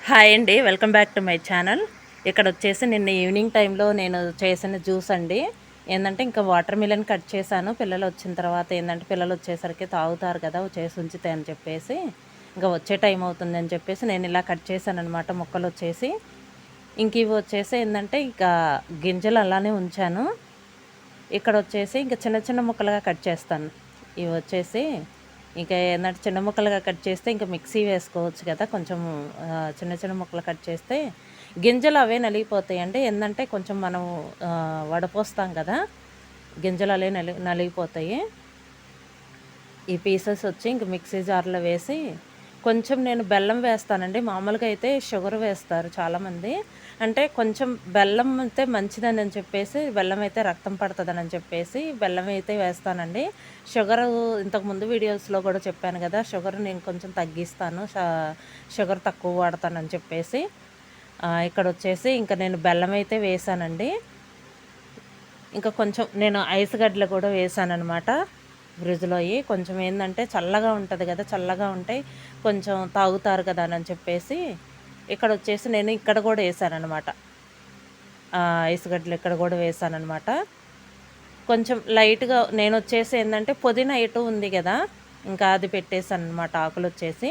Hi అండి, welcome back to my channel. ఇక్కడ వచ్చేసి నిన్న ఈవినింగ్ టైంలో నేను చేసిన జ్యూస్ అండి. ఏంటంటే ఇంకా వాటర్ మిలన్ కట్ చేశాను. పిల్లలు వచ్చిన తర్వాత ఏంటంటే పిల్లలు వచ్చేసరికి తాగుతారు కదా, చేసి ఉంచితే అని చెప్పేసి ఇంకా వచ్చే టైం అవుతుంది అని చెప్పేసి నేను ఇలా కట్ చేశాను అనమాట. ముక్కలు వచ్చేసి ఇంక ఇవి వచ్చేసి ఏంటంటే ఇంకా గింజలు అలానే ఉంచాను. ఇక్కడ వచ్చేసి ఇంకా చిన్న చిన్న ముక్కలుగా కట్ చేస్తాను. ఇవి వచ్చేసి ఇంకా ఏంటంటే చిన్న ముక్కలుగా కట్ చేస్తే ఇంకా మిక్సీ వేసుకోవచ్చు కదా. కొంచెం చిన్న చిన్న ముక్కలు కట్ చేస్తే గింజలు అవే నలిగిపోతాయండి. ఏంటంటే కొంచెం మనం వడపోస్తాం కదా, గింజలు అవే నలిగిపోతాయి. ఈ పీసెస్ వచ్చి ఇంక మిక్సీ జార్లో వేసి కొంచెం నేను బెల్లం వేస్తానండి. మామూలుగా అయితే షుగర్ వేస్తారు చాలామంది. అంటే కొంచెం బెల్లం అయితే మంచిదని చెప్పేసి, బెల్లం అయితే రక్తం పడుతుందని చెప్పేసి బెల్లం అయితే వేస్తానండి. షుగరు ఇంతకుముందు వీడియోస్లో కూడా చెప్పాను కదా, షుగర్ నేను కొంచెం తగ్గిస్తాను, షుగర్ తక్కువ వాడతానని చెప్పేసి. ఇక్కడ వచ్చేసి ఇంకా నేను బెల్లం అయితే వేసానండి. ఇంకా కొంచెం నేను ఐస్ గడ్డలు కూడా వేసాననమాట. ఫ్రిడ్జ్లో కొంచెం ఏంటంటే చల్లగా ఉంటుంది కదా, చల్లగా ఉంటాయి కొంచెం తాగుతారు కదా అని చెప్పేసి ఇక్కడ వచ్చేసి నేను ఇక్కడ కూడా వేసాననమాట. ఐస్ గడ్డలు ఇక్కడ కూడా వేసాననమాట. కొంచెం లైట్గా నేను వచ్చేసి ఏంటంటే పుదీనా ఎటు ఉంది కదా, ఇంకా అది పెట్టేసాను అనమాట. ఆకులు వచ్చేసి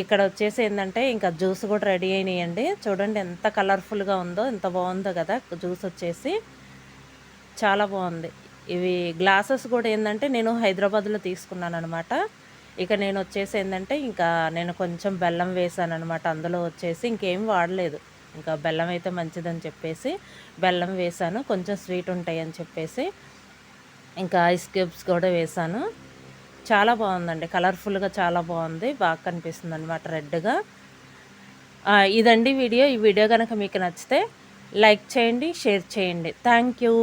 ఇక్కడ వచ్చేసి ఏంటంటే ఇంకా జ్యూస్ కూడా రెడీ అయినాయండి. చూడండి ఎంత కలర్ఫుల్గా ఉందో, ఎంత బాగుందో కదా జ్యూస్ వచ్చేసి, చాలా బాగుంది. ఇవి గ్లాసెస్ కూడా ఏంటంటే నేను హైదరాబాద్లో తీసుకున్నాను అనమాట. ఇక నేను వచ్చేసి ఏంటంటే ఇంకా నేను కొంచెం బెల్లం వేసాను అనమాట. అందులో వచ్చేసి ఇంకేం వాడలేదు, ఇంకా బెల్లం అయితే మంచిదని చెప్పేసి బెల్లం వేసాను. కొంచెం స్వీట్ ఉంటాయి అని చెప్పేసి ఇంకా ఐస్ క్యూబ్స్ కూడా వేసాను. చాలా బాగుందండి, కలర్ఫుల్గా చాలా బాగుంది, బాగా కనిపిస్తుంది అనమాట రెడ్గా. ఇదండి వీడియో. ఈ వీడియో కనుక మీకు నచ్చితే లైక్ చేయండి, షేర్ చేయండి. Thank you.